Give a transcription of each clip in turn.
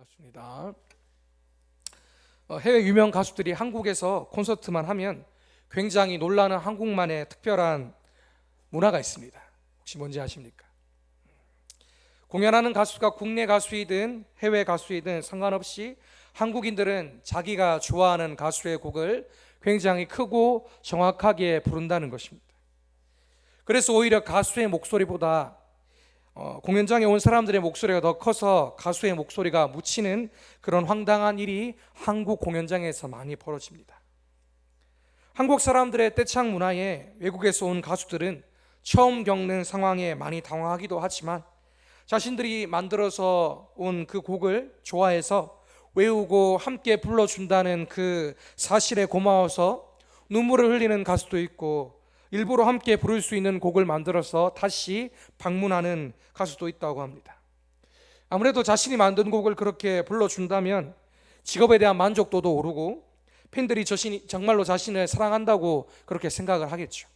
반갑습니다. 해외 유명 가수들이 한국에서 콘서트만 하면 굉장히 놀라는 한국만의 특별한 문화가 있습니다. 혹시 뭔지 아십니까? 공연하는 가수가 국내 가수이든 해외 가수이든 상관없이 한국인들은 자기가 좋아하는 가수의 곡을 굉장히 크고 정확하게 부른다는 것입니다. 그래서 오히려 가수의 목소리보다 공연장에 온 사람들의 목소리가 더 커서 가수의 목소리가 묻히는 그런 황당한 일이 한국 공연장에서 많이 벌어집니다. 한국 사람들의 떼창 문화에 외국에서 온 가수들은 처음 겪는 상황에 많이 당황하기도 하지만 자신들이 만들어서 온 그 곡을 좋아해서 외우고 함께 불러준다는 그 사실에 고마워서 눈물을 흘리는 가수도 있고, 일부러 함께 부를 수 있는 곡을 만들어서 다시 방문하는 가수도 있다고 합니다. 아무래도 자신이 만든 곡을 그렇게 불러준다면 직업에 대한 만족도도 오르고 팬들이 정말로 자신을 사랑한다고 그렇게 생각을 하겠죠.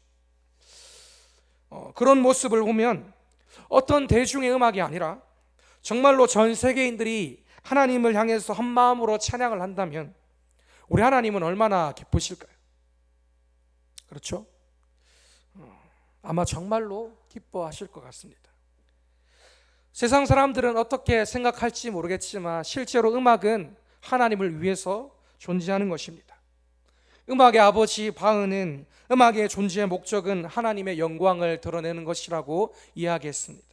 그런 모습을 보면 어떤 대중의 음악이 아니라 정말로 전 세계인들이 하나님을 향해서 한 마음으로 찬양을 한다면 우리 하나님은 얼마나 기쁘실까요? 그렇죠? 아마 정말로 기뻐하실 것 같습니다. 세상 사람들은 어떻게 생각할지 모르겠지만 실제로 음악은 하나님을 위해서 존재하는 것입니다. 음악의 아버지 바흐는 음악의 존재의 목적은 하나님의 영광을 드러내는 것이라고 이야기했습니다.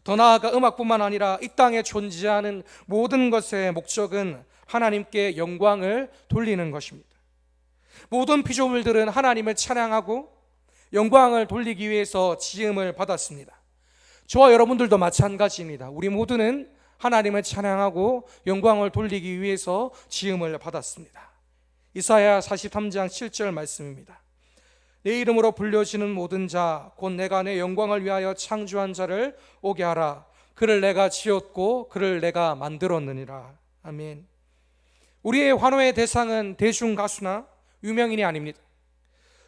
더 나아가 음악뿐만 아니라 이 땅에 존재하는 모든 것의 목적은 하나님께 영광을 돌리는 것입니다. 모든 피조물들은 하나님을 찬양하고 영광을 돌리기 위해서 지음을 받았습니다. 저와 여러분들도 마찬가지입니다. 우리 모두는 하나님을 찬양하고 영광을 돌리기 위해서 지음을 받았습니다. 이사야 43장 7절 말씀입니다. 내 이름으로 불려지는 모든 자 곧 내가 내 영광을 위하여 창조한 자를 오게 하라. 그를 내가 지었고 그를 내가 만들었느니라. 아멘. 우리의 환호의 대상은 대중 가수나 유명인이 아닙니다.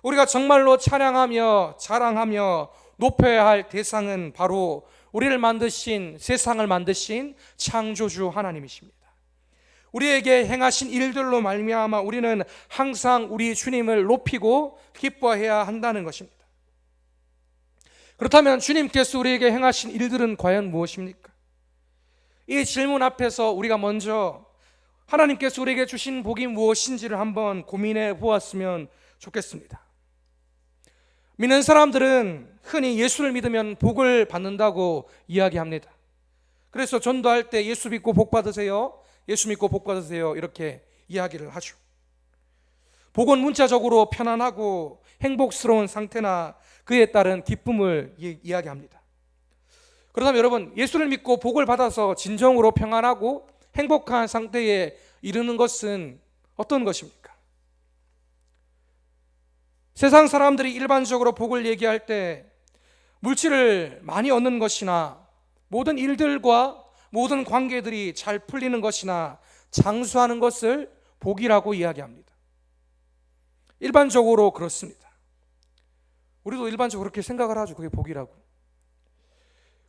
우리가 정말로 찬양하며 자랑하며 높여야 할 대상은 바로 우리를 만드신, 세상을 만드신 창조주 하나님이십니다. 우리에게 행하신 일들로 말미암아 우리는 항상 우리 주님을 높이고 기뻐해야 한다는 것입니다. 그렇다면 주님께서 우리에게 행하신 일들은 과연 무엇입니까? 이 질문 앞에서 우리가 먼저 하나님께서 우리에게 주신 복이 무엇인지를 한번 고민해 보았으면 좋겠습니다. 믿는 사람들은 흔히 예수를 믿으면 복을 받는다고 이야기합니다. 그래서 전도할 때 예수 믿고 복 받으세요, 예수 믿고 복 받으세요 이렇게 이야기를 하죠. 복은 문자적으로 편안하고 행복스러운 상태나 그에 따른 기쁨을 이야기합니다. 그렇다면 여러분, 예수를 믿고 복을 받아서 진정으로 평안하고 행복한 상태에 이르는 것은 어떤 것입니까? 세상 사람들이 일반적으로 복을 얘기할 때 물질을 많이 얻는 것이나 모든 일들과 모든 관계들이 잘 풀리는 것이나 장수하는 것을 복이라고 이야기합니다. 일반적으로 그렇습니다. 우리도 일반적으로 그렇게 생각을 하죠. 그게 복이라고.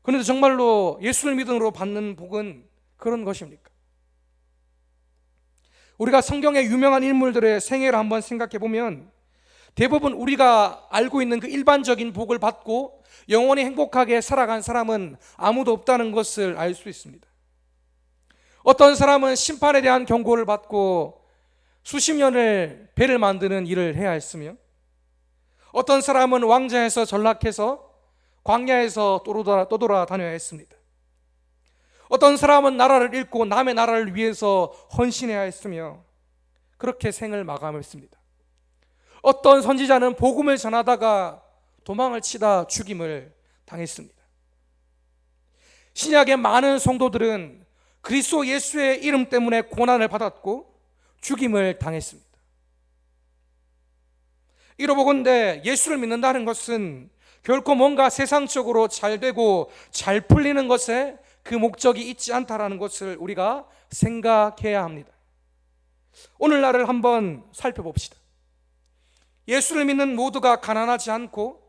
그런데 정말로 예수를 믿음으로 받는 복은 그런 것입니까? 우리가 성경의 유명한 인물들의 생애를 한번 생각해 보면 대부분 우리가 알고 있는 그 일반적인 복을 받고 영원히 행복하게 살아간 사람은 아무도 없다는 것을 알 수 있습니다. 어떤 사람은 심판에 대한 경고를 받고 수십 년을 배를 만드는 일을 해야 했으며, 어떤 사람은 왕좌에서 전락해서 광야에서 떠돌아다녀야 했습니다. 어떤 사람은 나라를 잃고 남의 나라를 위해서 헌신해야 했으며 그렇게 생을 마감했습니다. 어떤 선지자는 복음을 전하다가 도망을 치다 죽임을 당했습니다. 신약의 많은 성도들은 그리스도 예수의 이름 때문에 고난을 받았고 죽임을 당했습니다. 이러보건대 예수를 믿는다는 것은 결코 뭔가 세상적으로 잘 되고 잘 풀리는 것에 그 목적이 있지 않다라는 것을 우리가 생각해야 합니다. 오늘날을 한번 살펴봅시다. 예수를 믿는 모두가 가난하지 않고,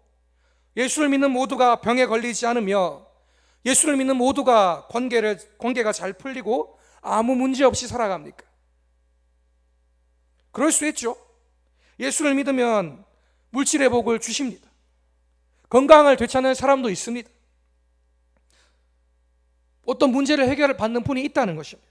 예수를 믿는 모두가 병에 걸리지 않으며, 예수를 믿는 모두가 관계가 잘 풀리고 아무 문제 없이 살아갑니까? 그럴 수 있죠. 예수를 믿으면 물질의 복을 주십니다. 건강을 되찾는 사람도 있습니다. 어떤 문제를 해결받는 분이 있다는 것입니다.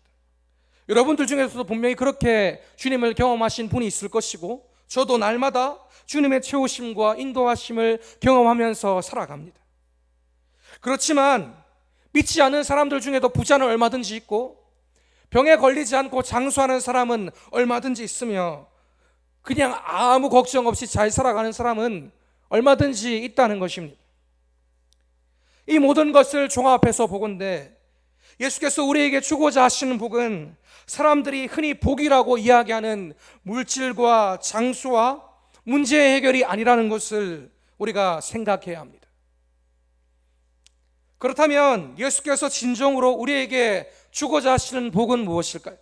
여러분들 중에서도 분명히 그렇게 주님을 경험하신 분이 있을 것이고, 저도 날마다 주님의 채우심과 인도하심을 경험하면서 살아갑니다. 그렇지만 믿지 않는 사람들 중에도 부자는 얼마든지 있고, 병에 걸리지 않고 장수하는 사람은 얼마든지 있으며, 그냥 아무 걱정 없이 잘 살아가는 사람은 얼마든지 있다는 것입니다. 이 모든 것을 종합해서 보건대 예수께서 우리에게 주고자 하시는 복은 사람들이 흔히 복이라고 이야기하는 물질과 장수와 문제 해결이 아니라는 것을 우리가 생각해야 합니다. 그렇다면 예수께서 진정으로 우리에게 주고자 하시는 복은 무엇일까요?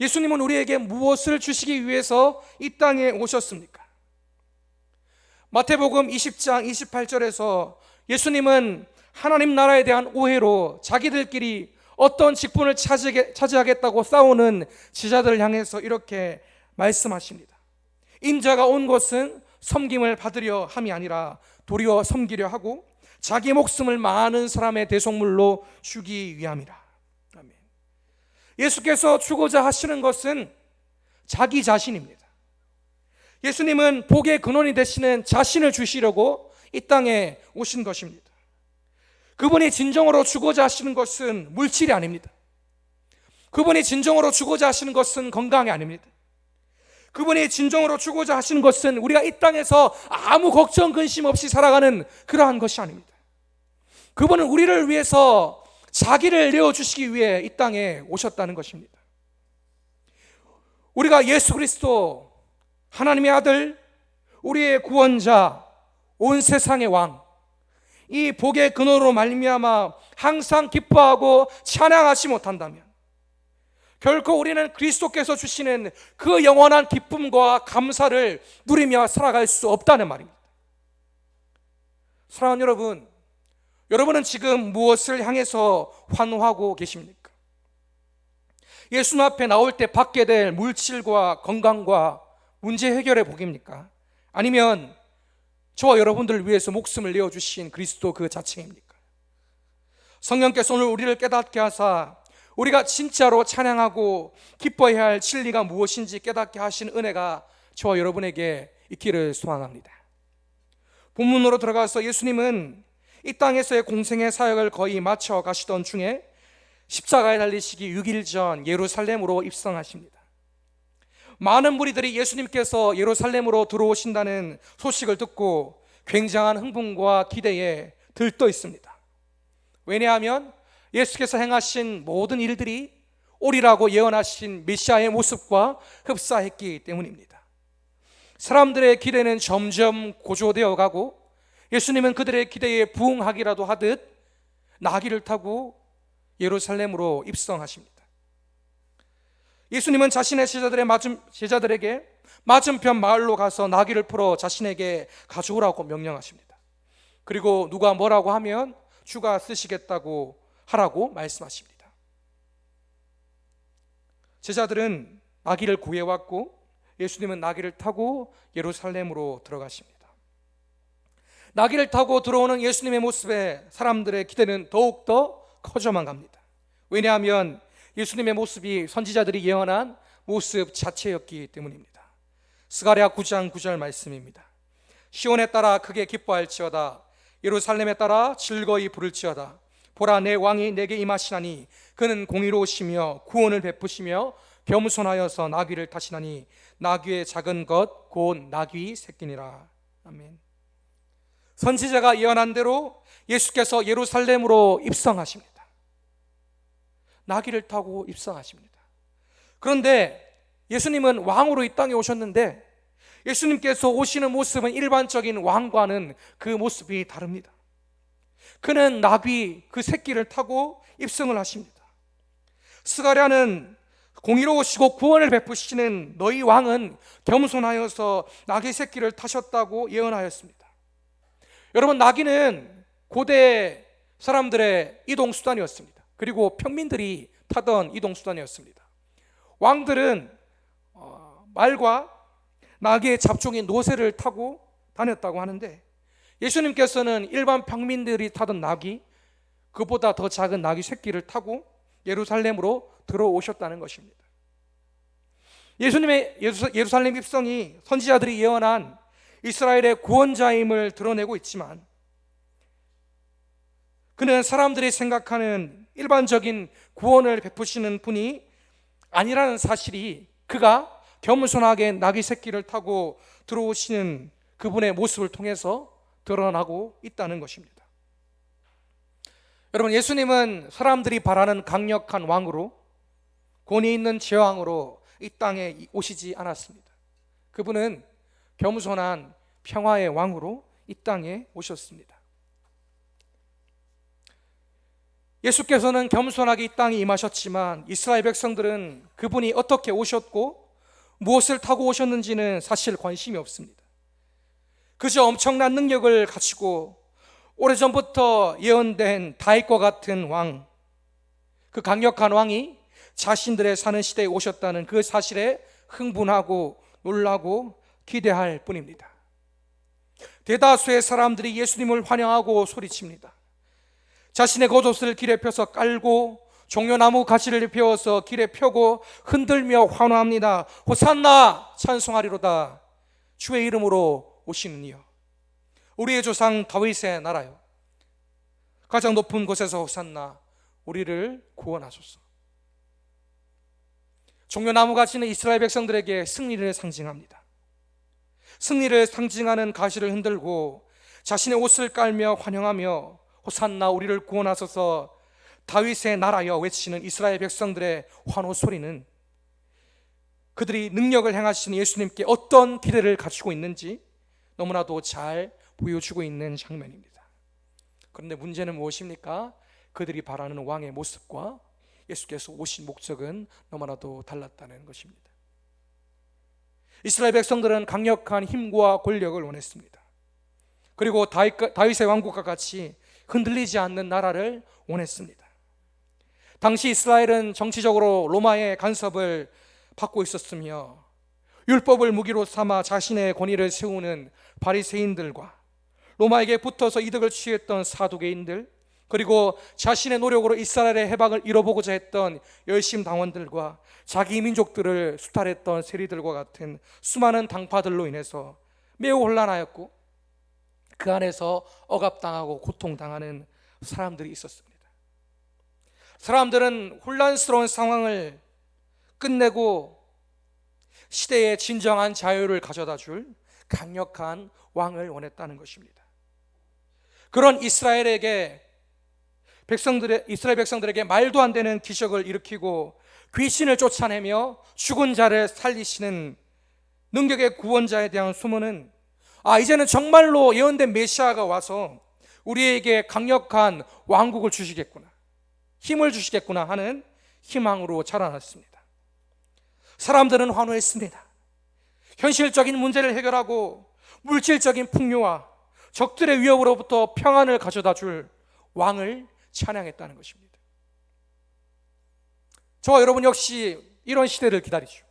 예수님은 우리에게 무엇을 주시기 위해서 이 땅에 오셨습니까? 마태복음 20장 28절에서 예수님은 하나님 나라에 대한 오해로 자기들끼리 어떤 직분을 차지하겠다고 싸우는 제자들을 향해서 이렇게 말씀하십니다. 인자가 온 것은 섬김을 받으려 함이 아니라 도리어 섬기려 하고 자기 목숨을 많은 사람의 대속물로 주기 위함이라. 아멘. 예수께서 주고자 하시는 것은 자기 자신입니다. 예수님은 복의 근원이 되시는 자신을 주시려고 이 땅에 오신 것입니다. 그분이 진정으로 주고자 하시는 것은 물질이 아닙니다. 그분이 진정으로 주고자 하시는 것은 건강이 아닙니다. 그분이 진정으로 주고자 하시는 것은 우리가 이 땅에서 아무 걱정 근심 없이 살아가는 그러한 것이 아닙니다. 그분은 우리를 위해서 자기를 내어주시기 위해 이 땅에 오셨다는 것입니다. 우리가 예수 그리스도 하나님의 아들, 우리의 구원자, 온 세상의 왕, 이 복의 근원으로 말미암아 항상 기뻐하고 찬양하지 못한다면 결코 우리는 그리스도께서 주시는 그 영원한 기쁨과 감사를 누리며 살아갈 수 없다는 말입니다. 사랑하는 여러분, 여러분은 지금 무엇을 향해서 환호하고 계십니까? 예수님 앞에 나올 때 받게 될 물질과 건강과 문제 해결의 복입니까? 아니면 저와 여러분들을 위해서 목숨을 내어주신 그리스도 그 자체입니까? 성령께서 오늘 우리를 깨닫게 하사 우리가 진짜로 찬양하고 기뻐해야 할 진리가 무엇인지 깨닫게 하신 은혜가 저와 여러분에게 있기를 소망합니다. 본문으로 들어가서 예수님은 이 땅에서의 공생의 사역을 거의 마쳐 가시던 중에 십자가에 달리시기 6일 전 예루살렘으로 입성하십니다. 많은 무리들이 예수님께서 예루살렘으로 들어오신다는 소식을 듣고 굉장한 흥분과 기대에 들떠 있습니다. 왜냐하면 예수께서 행하신 모든 일들이 오리라고 예언하신 메시아의 모습과 흡사했기 때문입니다. 사람들의 기대는 점점 고조되어 가고 예수님은 그들의 기대에 부응하기라도 하듯 나귀를 타고 예루살렘으로 입성하십니다. 예수님은 자신의 제자들에게 맞은편 마을로 가서 나귀를 풀어 자신에게 가져오라고 명령하십니다. 그리고 누가 뭐라고 하면 주가 쓰시겠다고 하라고 말씀하십니다. 제자들은 나귀를 구해왔고 예수님은 나귀를 타고 예루살렘으로 들어가십니다. 나귀를 타고 들어오는 예수님의 모습에 사람들의 기대는 더욱더 커져만 갑니다. 왜냐하면 예수님의 모습이 선지자들이 예언한 모습 자체였기 때문입니다. 스가랴 9장 9절 말씀입니다. 시온에 따라 크게 기뻐할지어다. 예루살렘에 따라 즐거이 부를지어다. 보라, 내 왕이 내게 임하시나니 그는 공의로우시며 구원을 베푸시며 겸손하여서 나귀를 타시나니 나귀의 작은 것 곧 나귀 새끼니라. 아멘. 선지자가 예언한 대로 예수께서 예루살렘으로 입성하십니다. 나귀를 타고 입성하십니다. 그런데 예수님은 왕으로 이 땅에 오셨는데 예수님께서 오시는 모습은 일반적인 왕과는 그 모습이 다릅니다. 그는 나귀 그 새끼를 타고 입성을 하십니다. 스가랴는 공의로우시고 구원을 베푸시는 너희 왕은 겸손하여서 나귀 새끼를 타셨다고 예언하였습니다. 여러분, 나귀는 고대 사람들의 이동 수단이었습니다. 그리고 평민들이 타던 이동수단이었습니다. 왕들은 말과 나귀의 잡종인 노새를 타고 다녔다고 하는데, 예수님께서는 일반 평민들이 타던 나귀, 그보다 더 작은 나귀 새끼를 타고 예루살렘으로 들어오셨다는 것입니다. 예수님의 예루살렘 입성이 선지자들이 예언한 이스라엘의 구원자임을 드러내고 있지만, 그는 사람들이 생각하는 일반적인 구원을 베푸시는 분이 아니라는 사실이 그가 겸손하게 나귀 새끼를 타고 들어오시는 그분의 모습을 통해서 드러나고 있다는 것입니다. 여러분, 예수님은 사람들이 바라는 강력한 왕으로, 권위 있는 제왕으로 이 땅에 오시지 않았습니다. 그분은 겸손한 평화의 왕으로 이 땅에 오셨습니다. 예수께서는 겸손하게 이 땅에 임하셨지만, 이스라엘 백성들은 그분이 어떻게 오셨고 무엇을 타고 오셨는지는 사실 관심이 없습니다. 그저 엄청난 능력을 가지고 오래전부터 예언된 다윗과 같은 왕, 그 강력한 왕이 자신들의 사는 시대에 오셨다는 그 사실에 흥분하고 놀라고 기대할 뿐입니다. 대다수의 사람들이 예수님을 환영하고 소리칩니다. 자신의 겉옷을 길에 펴서 깔고 종려나무 가시를 베어서 길에 펴고 흔들며 환호합니다. 호산나, 찬송하리로다. 주의 이름으로 오시는 이여, 우리의 조상 다윗의 나라여, 가장 높은 곳에서 호산나, 우리를 구원하소서. 종려나무 가시는 이스라엘 백성들에게 승리를 상징합니다. 승리를 상징하는 가시를 흔들고 자신의 옷을 깔며 환영하며 호산나, 우리를 구원하소서, 다윗의 나라여 외치는 이스라엘 백성들의 환호 소리는 그들이 능력을 행하시는 예수님께 어떤 기대를 갖추고 있는지 너무나도 잘 보여주고 있는 장면입니다. 그런데 문제는 무엇입니까? 그들이 바라는 왕의 모습과 예수께서 오신 목적은 너무나도 달랐다는 것입니다. 이스라엘 백성들은 강력한 힘과 권력을 원했습니다. 그리고 다윗의 왕국과 같이 흔들리지 않는 나라를 원했습니다. 당시 이스라엘은 정치적으로 로마의 간섭을 받고 있었으며, 율법을 무기로 삼아 자신의 권위를 세우는 바리새인들과 로마에게 붙어서 이득을 취했던 사두개인들, 그리고 자신의 노력으로 이스라엘의 해방을 이뤄보고자 했던 열심당원들과 자기 민족들을 수탈했던 세리들과 같은 수많은 당파들로 인해서 매우 혼란하였고, 그 안에서 억압당하고 고통당하는 사람들이 있었습니다. 사람들은 혼란스러운 상황을 끝내고 시대의 진정한 자유를 가져다 줄 강력한 왕을 원했다는 것입니다. 그런 이스라엘 백성들에게 말도 안 되는 기적을 일으키고 귀신을 쫓아내며 죽은 자를 살리시는 능력의 구원자에 대한 소문은, 이제는 정말로 예언된 메시아가 와서 우리에게 강력한 왕국을 주시겠구나, 힘을 주시겠구나 하는 희망으로 자라났습니다. 사람들은 환호했습니다. 현실적인 문제를 해결하고 물질적인 풍요와 적들의 위협으로부터 평안을 가져다 줄 왕을 찬양했다는 것입니다. 저와 여러분 역시 이런 시대를 기다리죠.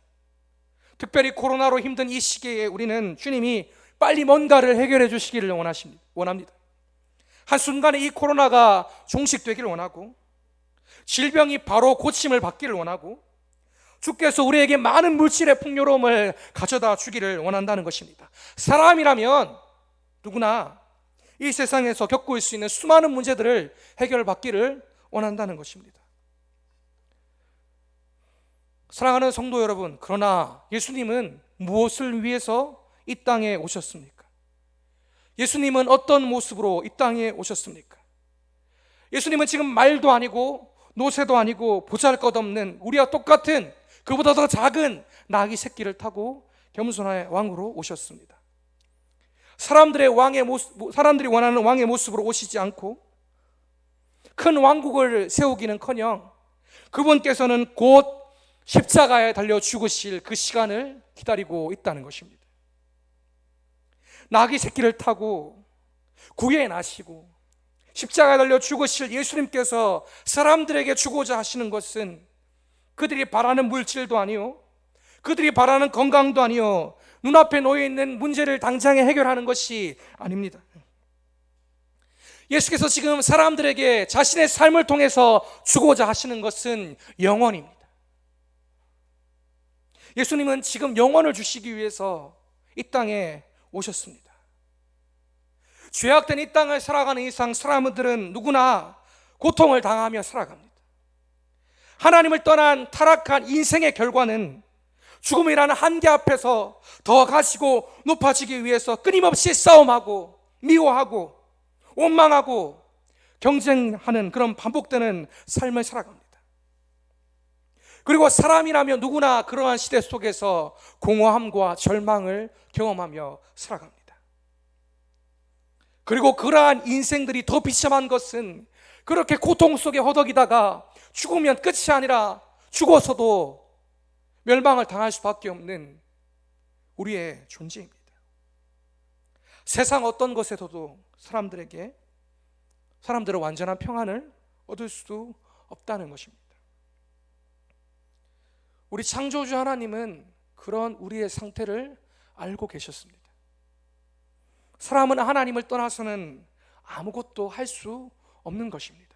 특별히 코로나로 힘든 이 시기에 우리는 주님이 빨리 뭔가를 해결해 주시기를 원합니다. 한순간에 이 코로나가 종식되기를 원하고, 질병이 바로 고침을 받기를 원하고, 주께서 우리에게 많은 물질의 풍요로움을 가져다 주기를 원한다는 것입니다. 사람이라면 누구나 이 세상에서 겪을 수 있는 수많은 문제들을 해결받기를 원한다는 것입니다. 사랑하는 성도 여러분, 그러나 예수님은 무엇을 위해서 이 땅에 오셨습니까? 예수님은 어떤 모습으로 이 땅에 오셨습니까? 예수님은 지금 말도 아니고 노새도 아니고 보잘것없는 우리와 똑같은, 그보다 더 작은 나귀 새끼를 타고 겸손한 왕으로 오셨습니다. 사람들이 원하는 왕의 모습으로 오시지 않고 큰 왕국을 세우기는커녕 그분께서는 곧 십자가에 달려 죽으실 그 시간을 기다리고 있다는 것입니다. 나귀 새끼를 타고 구애나시고 십자가에 달려 죽으실 예수님께서 사람들에게 주고자 하시는 것은 그들이 바라는 물질도 아니요, 그들이 바라는 건강도 아니요, 눈앞에 놓여 있는 문제를 당장에 해결하는 것이 아닙니다. 예수께서 지금 사람들에게 자신의 삶을 통해서 주고자 하시는 것은 영원입니다. 예수님은 지금 영원을 주시기 위해서 이 땅에 오셨습니다. 죄악된 이 땅을 살아가는 이상 사람들은 누구나 고통을 당하며 살아갑니다. 하나님을 떠난 타락한 인생의 결과는 죽음이라는 한계 앞에서 더 가시고 높아지기 위해서 끊임없이 싸움하고 미워하고 원망하고 경쟁하는 그런 반복되는 삶을 살아갑니다. 그리고 사람이라면 누구나 그러한 시대 속에서 공허함과 절망을 경험하며 살아갑니다. 그리고 그러한 인생들이 더 비참한 것은 그렇게 고통 속에 허덕이다가 죽으면 끝이 아니라 죽어서도 멸망을 당할 수밖에 없는 우리의 존재입니다. 세상 어떤 것에서도 사람들은 완전한 평안을 얻을 수 없다는 것입니다. 우리 창조주 하나님은 그런 우리의 상태를 알고 계셨습니다. 사람은 하나님을 떠나서는 아무것도 할 수 없는 것입니다.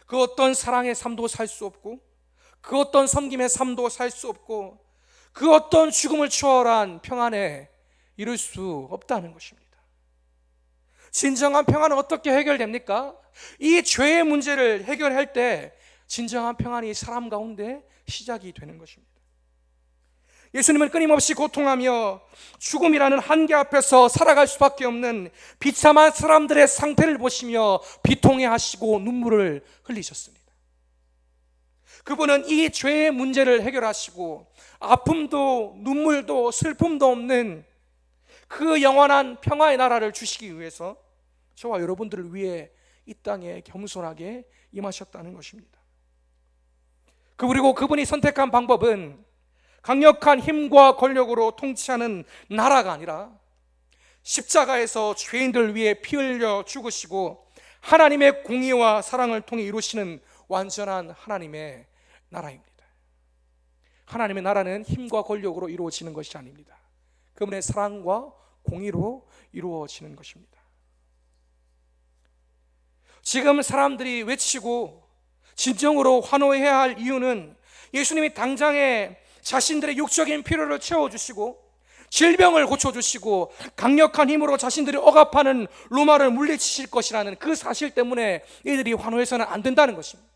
그 어떤 사랑의 삶도 살 수 없고, 그 어떤 섬김의 삶도 살 수 없고, 그 어떤 죽음을 초월한 평안에 이룰 수 없다는 것입니다. 진정한 평안은 어떻게 해결됩니까? 이 죄의 문제를 해결할 때 진정한 평안이 사람 가운데 시작이 되는 것입니다. 예수님은 끊임없이 고통하며 죽음이라는 한계 앞에서 살아갈 수밖에 없는 비참한 사람들의 상태를 보시며 비통해하시고 눈물을 흘리셨습니다. 그분은 이 죄의 문제를 해결하시고 아픔도 눈물도 슬픔도 없는 그 영원한 평화의 나라를 주시기 위해서 저와 여러분들을 위해 이 땅에 겸손하게 임하셨다는 것입니다. 그리고 그분이 선택한 방법은 강력한 힘과 권력으로 통치하는 나라가 아니라 십자가에서 죄인들 위해 피 흘려 죽으시고 하나님의 공의와 사랑을 통해 이루시는 완전한 하나님의 나라입니다. 하나님의 나라는 힘과 권력으로 이루어지는 것이 아닙니다. 그분의 사랑과 공의로 이루어지는 것입니다. 지금 사람들이 외치고 진정으로 환호해야 할 이유는 예수님이 당장에 자신들의 육적인 필요를 채워주시고 질병을 고쳐주시고 강력한 힘으로 자신들이 억압하는 로마를 물리치실 것이라는 그 사실 때문에 이들이 환호해서는 안 된다는 것입니다.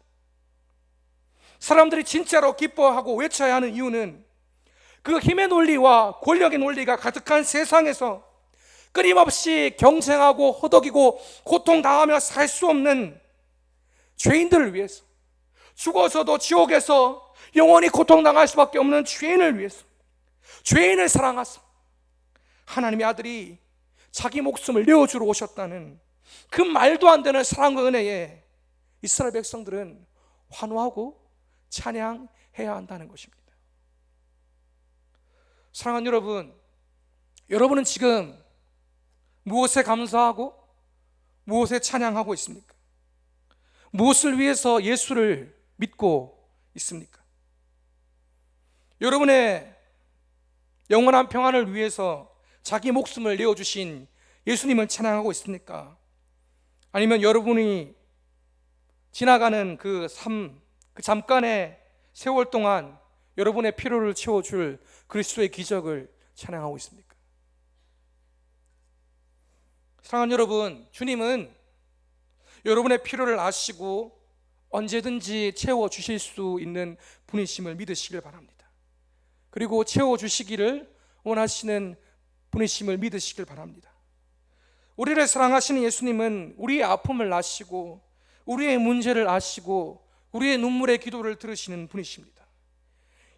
사람들이 진짜로 기뻐하고 외쳐야 하는 이유는 그 힘의 논리와 권력의 논리가 가득한 세상에서 끊임없이 경쟁하고 허덕이고 고통당하며 살 수 없는 죄인들을 위해서, 죽어서도 지옥에서 영원히 고통당할 수밖에 없는 죄인을 위해서, 죄인을 사랑하사 하나님의 아들이 자기 목숨을 내어주러 오셨다는 그 말도 안 되는 사랑과 은혜에 이스라엘 백성들은 환호하고 찬양해야 한다는 것입니다. 사랑하는 여러분, 여러분은 지금 무엇에 감사하고 무엇에 찬양하고 있습니까? 무엇을 위해서 예수를 믿고 있습니까? 여러분의 영원한 평안을 위해서 자기 목숨을 내어주신 예수님을 찬양하고 있습니까? 아니면 여러분이 지나가는 그 잠깐의 세월 동안 여러분의 필요를 채워줄 그리스도의 기적을 찬양하고 있습니까? 사랑하는 여러분, 주님은 여러분의 필요를 아시고 언제든지 채워주실 수 있는 분이심을 믿으시길 바랍니다. 그리고 채워주시기를 원하시는 분이심을 믿으시길 바랍니다. 우리를 사랑하시는 예수님은 우리의 아픔을 아시고 우리의 문제를 아시고 우리의 눈물의 기도를 들으시는 분이십니다.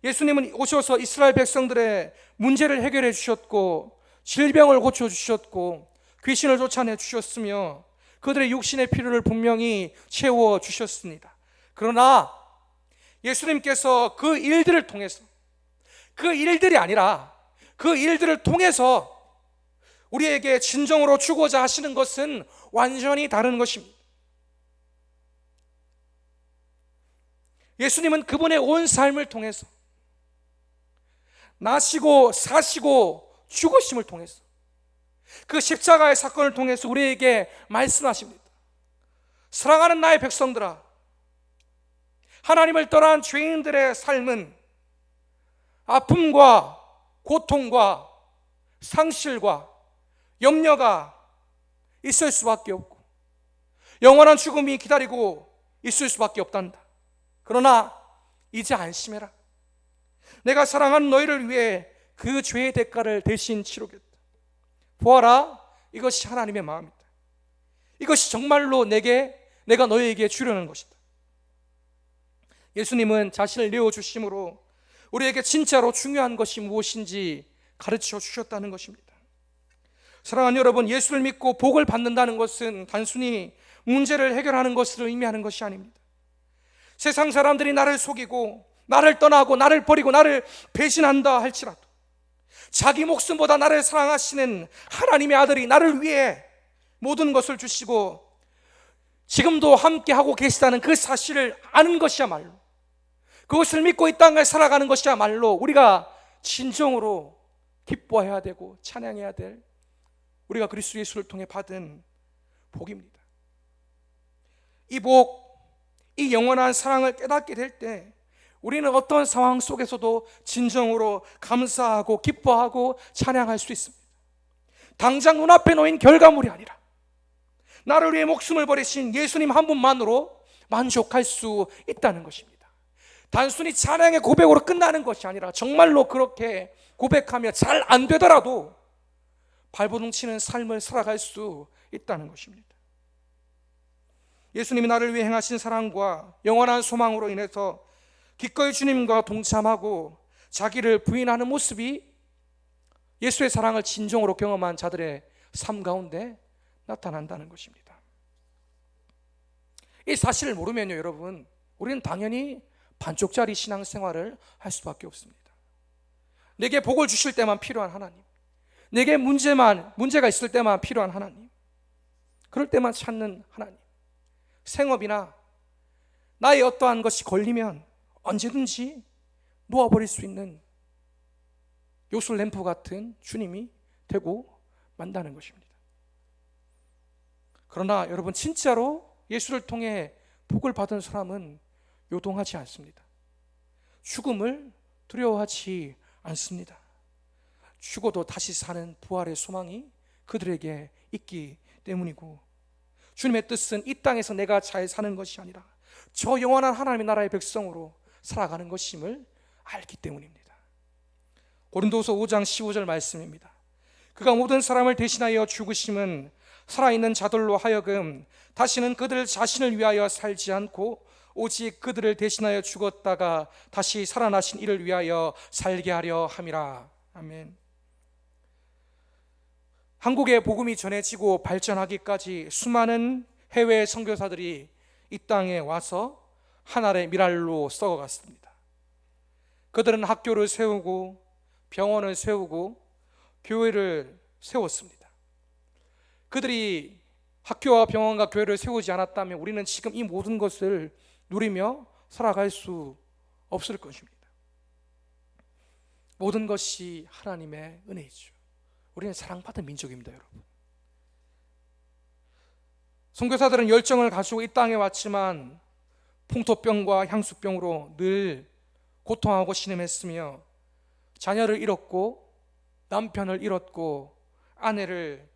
예수님은 오셔서 이스라엘 백성들의 문제를 해결해 주셨고 질병을 고쳐주셨고 귀신을 쫓아내 주셨으며 그들의 육신의 필요를 분명히 채워주셨습니다. 그러나 예수님께서 그 일들을 통해서, 그 일들이 아니라 그 일들을 통해서 우리에게 진정으로 주고자 하시는 것은 완전히 다른 것입니다. 예수님은 그분의 온 삶을 통해서, 나시고 사시고 죽으심을 통해서, 그 십자가의 사건을 통해서 우리에게 말씀하십니다. 사랑하는 나의 백성들아, 하나님을 떠난 죄인들의 삶은 아픔과 고통과 상실과 염려가 있을 수밖에 없고 영원한 죽음이 기다리고 있을 수밖에 없단다. 그러나 이제 안심해라. 내가 사랑하는 너희를 위해 그 죄의 대가를 대신 치르겠다. 보아라, 이것이 하나님의 마음이다. 이것이 정말로 내가 너희에게 주려는 것이다. 예수님은 자신을 내어주심으로 우리에게 진짜로 중요한 것이 무엇인지 가르쳐 주셨다는 것입니다. 사랑하는 여러분, 예수를 믿고 복을 받는다는 것은 단순히 문제를 해결하는 것을 의미하는 것이 아닙니다. 세상 사람들이 나를 속이고 나를 떠나고 나를 버리고 나를 배신한다 할지라도 자기 목숨보다 나를 사랑하시는 하나님의 아들이 나를 위해 모든 것을 주시고 지금도 함께하고 계시다는 그 사실을 아는 것이야말로, 그것을 믿고 이 땅을 살아가는 것이야말로 우리가 진정으로 기뻐해야 되고 찬양해야 될, 우리가 그리스도 예수를 통해 받은 복입니다. 이 복, 이 영원한 사랑을 깨닫게 될 때 우리는 어떤 상황 속에서도 진정으로 감사하고 기뻐하고 찬양할 수 있습니다. 당장 눈앞에 놓인 결과물이 아니라 나를 위해 목숨을 버리신 예수님 한 분만으로 만족할 수 있다는 것입니다. 단순히 찬양의 고백으로 끝나는 것이 아니라 정말로 그렇게 고백하며 잘 안 되더라도 발버둥 치는 삶을 살아갈 수 있다는 것입니다. 예수님이 나를 위해 행하신 사랑과 영원한 소망으로 인해서 기꺼이 주님과 동참하고 자기를 부인하는 모습이 예수의 사랑을 진정으로 경험한 자들의 삶 가운데 나타난다는 것입니다. 이 사실을 모르면요, 여러분, 우리는 당연히 반쪽짜리 신앙생활을 할 수밖에 없습니다. 내게 복을 주실 때만 필요한 하나님, 내게 문제가 있을 때만 필요한 하나님, 그럴 때만 찾는 하나님, 생업이나 나의 어떠한 것이 걸리면 언제든지 놓아버릴 수 있는 요술 램프 같은 주님이 되고 만다는 것입니다. 그러나 여러분, 진짜로 예수를 통해 복을 받은 사람은 요동하지 않습니다. 죽음을 두려워하지 않습니다. 죽어도 다시 사는 부활의 소망이 그들에게 있기 때문이고, 주님의 뜻은 이 땅에서 내가 잘 사는 것이 아니라 저 영원한 하나님의 나라의 백성으로 살아가는 것임을 알기 때문입니다. 고린도서 5장 15절 말씀입니다. 그가 모든 사람을 대신하여 죽으심은 살아있는 자들로 하여금 다시는 그들 자신을 위하여 살지 않고 오직 그들을 대신하여 죽었다가 다시 살아나신 이를 위하여 살게 하려 함이라. 아멘. 한국의 복음이 전해지고 발전하기까지 수많은 해외 선교사들이 이 땅에 와서 하늘의 미랄로 썩어갔습니다. 그들은 학교를 세우고 병원을 세우고 교회를 세웠습니다. 그들이 학교와 병원과 교회를 세우지 않았다면 우리는 지금 이 모든 것을 누리며 살아갈 수 없을 것입니다. 모든 것이 하나님의 은혜이죠. 우리는 사랑받은 민족입니다, 여러분. 선교사들은 열정을 가지고 이 땅에 왔지만 풍토병과 향수병으로 늘 고통하고 신음했으며 자녀를 잃었고 남편을 잃었고 아내를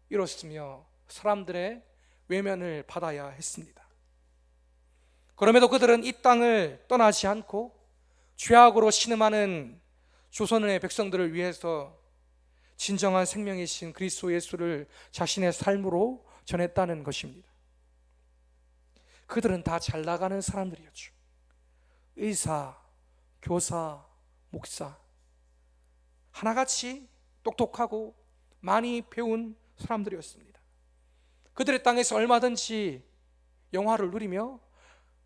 잃었으며 사람들의 외면을 받아야 했습니다. 그럼에도 그들은 이 땅을 떠나지 않고 죄악으로 신음하는 조선의 백성들을 위해서 진정한 생명이신 그리스도 예수를 자신의 삶으로 전했다는 것입니다. 그들은 다 잘 나가는 사람들이었죠. 의사, 교사, 목사, 하나같이 똑똑하고 많이 배운 사람들이었습니다. 그들의 땅에서 얼마든지 영화를 누리며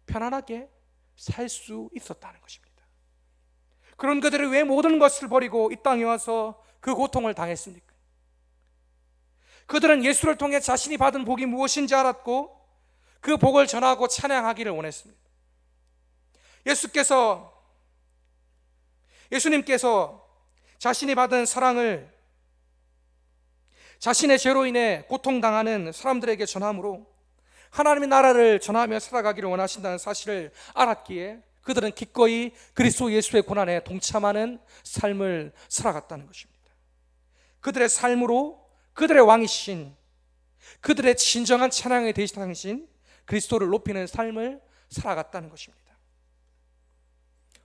편안하게 살 수 있었다는 것입니다. 그런 그들이 왜 모든 것을 버리고 이 땅에 와서 그 고통을 당했습니까? 그들은 예수를 통해 자신이 받은 복이 무엇인지 알았고 그 복을 전하고 찬양하기를 원했습니다. 예수님께서 자신이 받은 사랑을 자신의 죄로 인해 고통당하는 사람들에게 전함으로 하나님의 나라를 전하며 살아가기를 원하신다는 사실을 알았기에 그들은 기꺼이 그리스도 예수의 고난에 동참하는 삶을 살아갔다는 것입니다. 그들의 삶으로 그들의 왕이신, 그들의 진정한 찬양의 대상이신 그리스도를 높이는 삶을 살아갔다는 것입니다.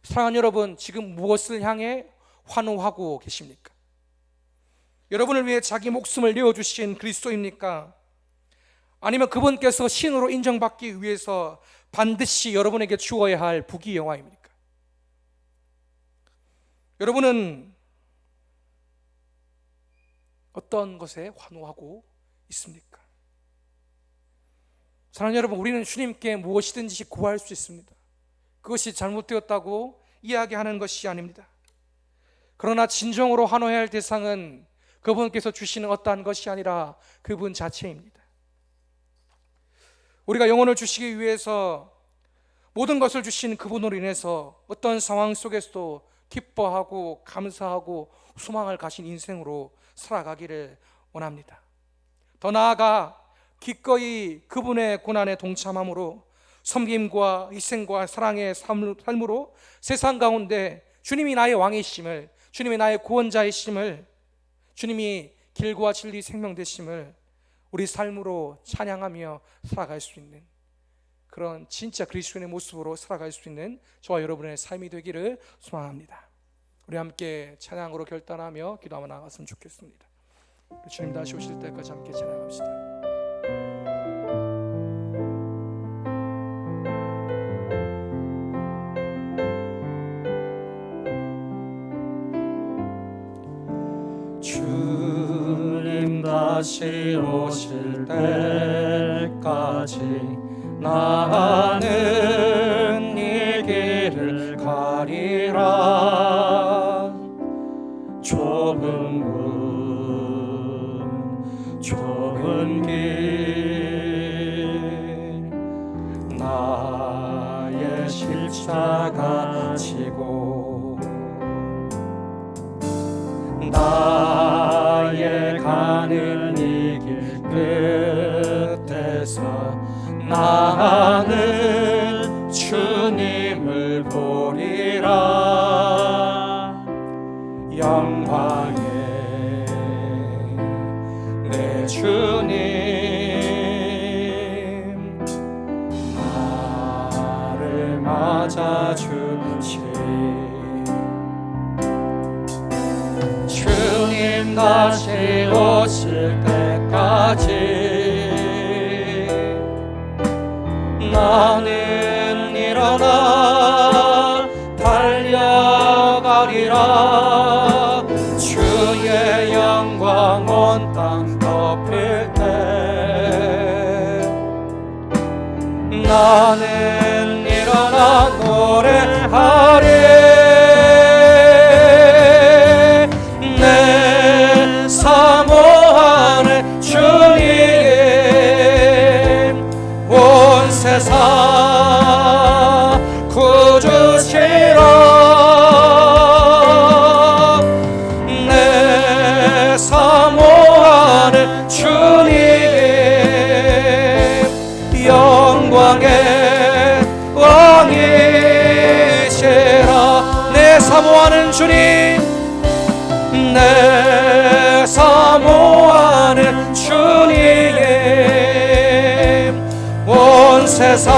사랑하는 여러분, 지금 무엇을 향해 환호하고 계십니까? 여러분을 위해 자기 목숨을 내어주신 그리스도입니까? 아니면 그분께서 신으로 인정받기 위해서 반드시 여러분에게 주어야 할 부귀영화입니까? 여러분은 어떤 것에 환호하고 있습니까? 사랑하는 여러분, 우리는 주님께 무엇이든지 구할 수 있습니다. 그것이 잘못되었다고 이야기하는 것이 아닙니다. 그러나 진정으로 환호해야 할 대상은 그분께서 주시는 어떠한 것이 아니라 그분 자체입니다. 우리가 영혼을 주시기 위해서 모든 것을 주신 그분으로 인해서 어떤 상황 속에서도 기뻐하고 감사하고 소망을 가진 인생으로 살아가기를 원합니다. 더 나아가 기꺼이 그분의 고난에 동참함으로 섬김과 희생과 사랑의 삶으로 세상 가운데 주님이 나의 왕이심을, 주님이 나의 구원자이심을, 주님이 길과 진리 생명 되심을 우리 삶으로 찬양하며 살아갈 수 있는 그런 진짜 그리스도인의 모습으로 살아갈 수 있는 저와 여러분의 삶이 되기를 소망합니다. 우리 함께 찬양으로 결단하며 기도하며 나아갔으면 좋겠습니다. 주님 다시 오실 때까지 함께 찬양합시다. 주님 다시 오실 때까지 나는 이 길을 가리라. 좁은 문 좁은 길 나의 십자가 지고 나의 가는 이 길 끝에서 나는 주님을 보리라. 영광의 내 주님 나를 맞아주시. 주님 다시 오실 때까지 나는 일어나 달려가리라. 주의 영광 온 땅 덮일 때 나는 일어나 노래하리. 내 사모하는 주님 온 세상 구주시라. 내 사모하는 주님 영광의 왕이시라. 내 사모하는 주님, 내 사모하는 주님 온 세상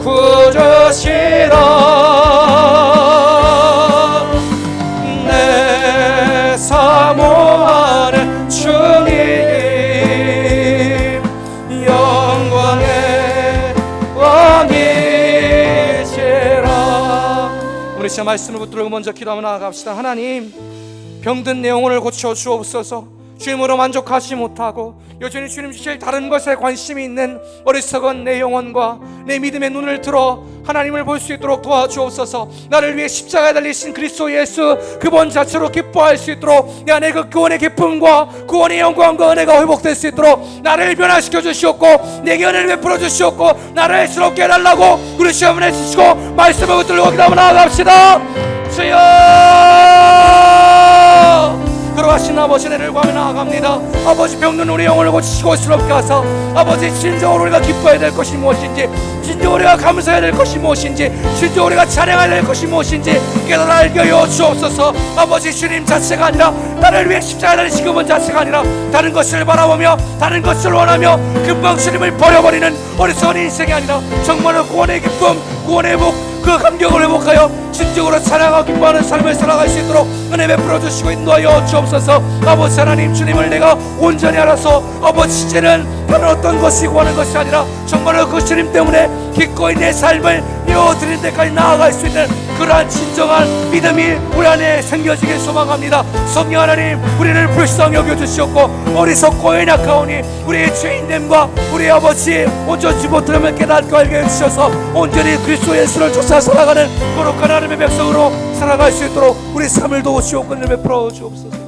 구주시라. 내 사모하는 주님 영광의 왕이시라. 우리 진짜 말씀을 붙들고 먼저 기도하며 나아갑시다. 하나님, 병든 내 영혼을 고쳐 주옵소서. 주님으로 만족하지 못하고 여전히 주님 주실 다른 것에 관심이 있는 어리석은 내 영혼과 내 믿음의 눈을 들어 하나님을 볼 수 있도록 도와주옵소서. 나를 위해 십자가에 달리신 그리스도 예수 그분 자체로 기뻐할 수 있도록 내 안에 그 구원의 기쁨과 구원의 영광과 은혜가 회복될 수 있도록 나를 변화시켜 주시옵고 내게 은혜를 베풀어 주시옵고 나를 새롭게 해달라고 우리 시험을 해주시고 말씀을 붙들고 기도하며 나아갑시다. 주여 그러하신 아버지 은혜를 구하며 나아갑니다. 아버지 병든 우리 영혼을 고치시고 새롭게 하사 아버지 진정으로 우리가 기뻐해야 될 것이 무엇인지, 진정으로 우리가 감사해야 될 것이 무엇인지, 진정으로 우리가 찬양해야 될 것이 무엇인지 깨달아 알게 하여 주옵소서. 아버지 주님 자체가 아니라 나를 위해 십자가에 달리신 그분 자체가 아니라 다른 것을 바라보며 다른 것을 원하며 금방 주님을 버려버리는 어리석은 인생이 아니라 정말로 구원의 기쁨, 구원의 복, 그 감격을 회복하여 진정으로 찬양하고 기뻐하는 삶을 살아갈 수 있도록 은혜 베풀어 주시고 인도하여 주옵소서. 아버지 하나님 주님을 내가 온전히 알아서 아버지 이제는 다른 어떤 것이 구하는 것이 아니라 정말로 그 주님 때문에 기꺼이 내 삶을 이어드리는 데까지 나아갈 수 있는 그러한 진정한 믿음이 우리 안에 생겨지길 소망합니다. 성령 하나님 우리를 불쌍히 여겨주시옵고 어리석고 연약하오니 우리의 죄인됨과 우리 아버지 온전치 못함을 깨닫고 알게 해주셔서 온전히 그리스도 예수를 쫓아 살아가는 거룩한 하나님의 백성으로 살아갈 수 있도록 우리 삶을 도우시옵고 은혜를 베풀어 주옵소서.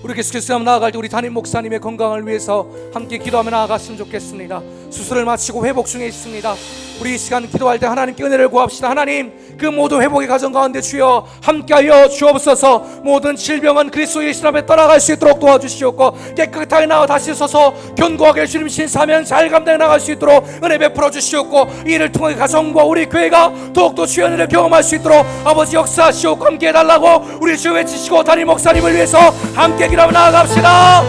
우리 계속해서 나아갈 때 우리 담임 목사님의 건강을 위해서 함께 기도하며 나아갔으면 좋겠습니다. 수술을 마치고 회복 중에 있습니다. 우리 이 시간 기도할 때 하나님께 은혜를 구합시다. 하나님 그 모든 회복의 과정 가운데 주여 함께하여 주옵소서. 모든 질병은 그리스도 예수 앞에 떠나갈 수 있도록 도와주시옵고 깨끗하게 나와 다시 서서 견고하게 주님 신 사명 잘 감당해 나갈 수 있도록 은혜 베풀어 주시옵고 이를 통해 가정과 우리 교회가 더욱더 주의 은혜를 경험할 수 있도록 아버지 역사하시옵고 함께 해달라고 우리 주 외치시고 담임 목사님을 위해서 함께 기도하며 나아갑시다.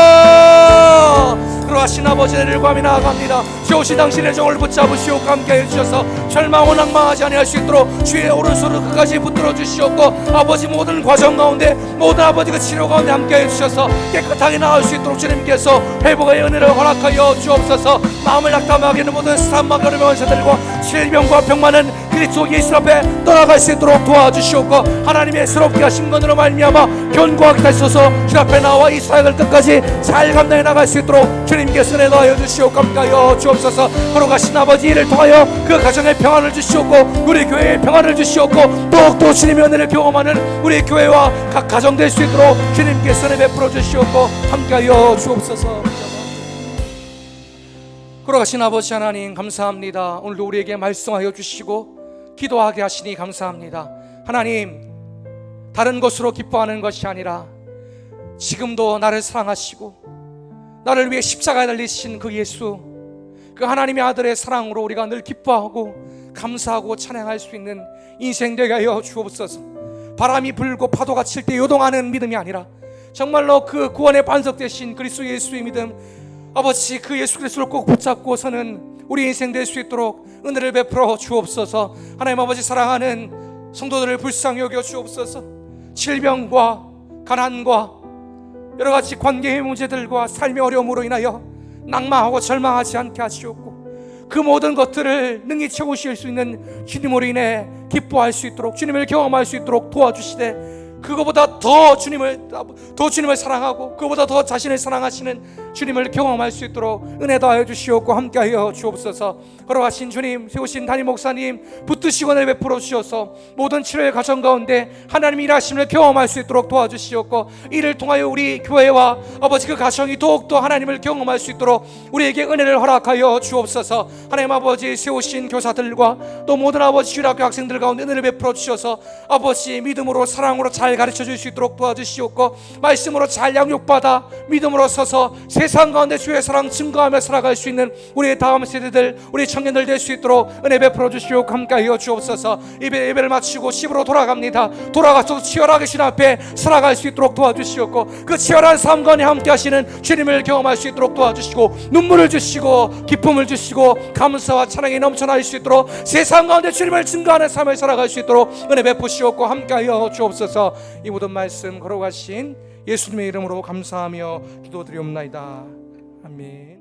주여 그러하신 아버지 은혜를 구하며 나아갑니다. 주오신 당신의 정을 붙잡으시옵고 함께해 주셔서 절망은 낭망하지 아니할 수 있도록 주의 오른손을 끝까지 붙들어 주시옵고 아버지 모든 과정 가운데 모든 아버지 그 치료 가운데 함께해 주셔서 깨끗하게 나을 수 있도록 주님께서 회복의 은혜를 허락하여 주옵소서. 마음을 낙담하게 하는 모든 사망과 어려움의 원사들과 질병과 병만은 그리스도 예수 앞에 떠나갈 수 있도록 도와주시옵고 하나님의 새롭게 하신 것으로 말미암아 견고하게 다시 서서 주 앞에 나와 이 사역을 끝까지 잘 감당해 나갈 수 있도록 주님께서 은혜 더하여 주시옵고 함께하여 주옵소서. 걸어가신 아버지 이를 통하여 그 가정에 평안을 주시옵고 우리 교회에 평안을 주시옵고 더욱더 주님의 은혜를 경험하는 우리 교회와 각 가정 될 수 있도록 주님께서 은혜 베풀어 주시옵고 함께하여 주옵소서. 걸어가신 아버지 하나님 감사합니다. 오늘도 우리에게 말씀하여 주시고 기도하게 하시니 감사합니다. 하나님 다른 것으로 기뻐하는 것이 아니라 지금도 나를 사랑하시고 나를 위해 십자가에 달리신 그 예수 그 하나님의 아들의 사랑으로 우리가 늘 기뻐하고 감사하고 찬양할 수 있는 인생 되게 하여 주옵소서. 바람이 불고 파도가 칠 때 요동하는 믿음이 아니라 정말로 그 구원의 반석 되신 그리스도 예수의 믿음 아버지 그 예수 그리스도를 꼭 붙잡고 서는 우리 인생 될 수 있도록 은혜를 베풀어 주옵소서. 하나님 아버지 사랑하는 성도들을 불쌍히 여겨 주옵소서. 질병과 가난과 여러가지 관계의 문제들과 삶의 어려움으로 인하여 낭망하고 절망하지 않게 하시옵고 그 모든 것들을 능히 채우실 수 있는 주님으로 인해 기뻐할 수 있도록 주님을 경험할 수 있도록 도와주시되 그거보다 더 주님을 사랑하고 그보다 더 자신을 사랑하시는 주님을 경험할 수 있도록 은혜 더하여 주시옵고 함께하여 주옵소서. 걸어가신 주님 세우신 담임 목사님 붙드시고 은혜 베풀어 주셔서 모든 치료의 과정 가운데 하나님의 일하심을 경험할 수 있도록 도와주시옵고 이를 통하여 우리 교회와 아버지 그 가정이 더욱더 하나님을 경험할 수 있도록 우리에게 은혜를 허락하여 주옵소서. 하나님 아버지 세우신 교사들과 또 모든 아버지 주일학교 학생들 가운데 은혜를 베풀어 주셔서 아버지 믿음으로 사랑으로 잘 가르쳐 줄 수 있도록 도와주시옵고 말씀으로 잘 양육받아 믿음으로 서서 세상 가운데 주의 사랑 증거하며 살아갈 수 있는 우리의 다음 세대들 우리 청년들 될 수 있도록 은혜 베풀어 주시옵고 함께하여 주옵소서. 예배를 마치고 집으로 돌아갑니다. 돌아가서도 치열하게 주님 앞에 살아갈 수 있도록 도와주시옵고 그 치열한 삶 가운데 함께 하시는 주님을 경험할 수 있도록 도와주시고 눈물을 주시고 기쁨을 주시고 감사와 찬양이 넘쳐날 수 있도록 세상 가운데 주님을 증거하는 삶을 살아갈 수 있도록 은혜 베푸시옵고 함께하여 주옵소서. 이 모든 말씀 걸어가신 예수님의 이름으로 감사하며 기도드리옵나이다. 아멘.